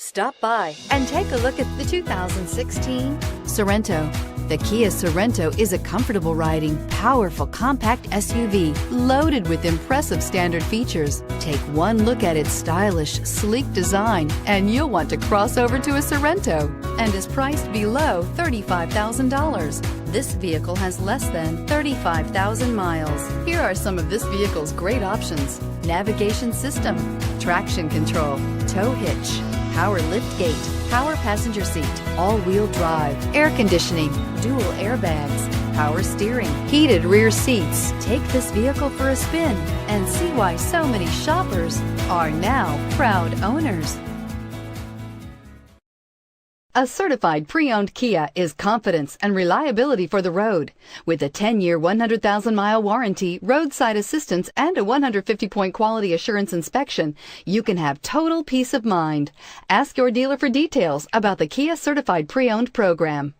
Stop by and take a look at the 2016 Sorento. The Kia Sorento is a comfortable riding, powerful compact SUV loaded with impressive standard features. Take one look at its stylish, sleek design and you'll want to cross over to a Sorento, and is priced below $35,000. This vehicle has less than 35,000 miles. Here are some of this vehicle's great options: navigation system, traction control, tow hitch, power liftgate, power passenger seat, all-wheel drive, air conditioning, dual airbags, power steering, heated rear seats. Take this vehicle for a spin and see why so many shoppers are now proud owners. A certified pre-owned Kia is confidence and reliability for the road. With a 10-year, 100,000-mile warranty, roadside assistance, and a 150-point quality assurance inspection, you can have total peace of mind. Ask your dealer for details about the Kia Certified Pre-Owned program.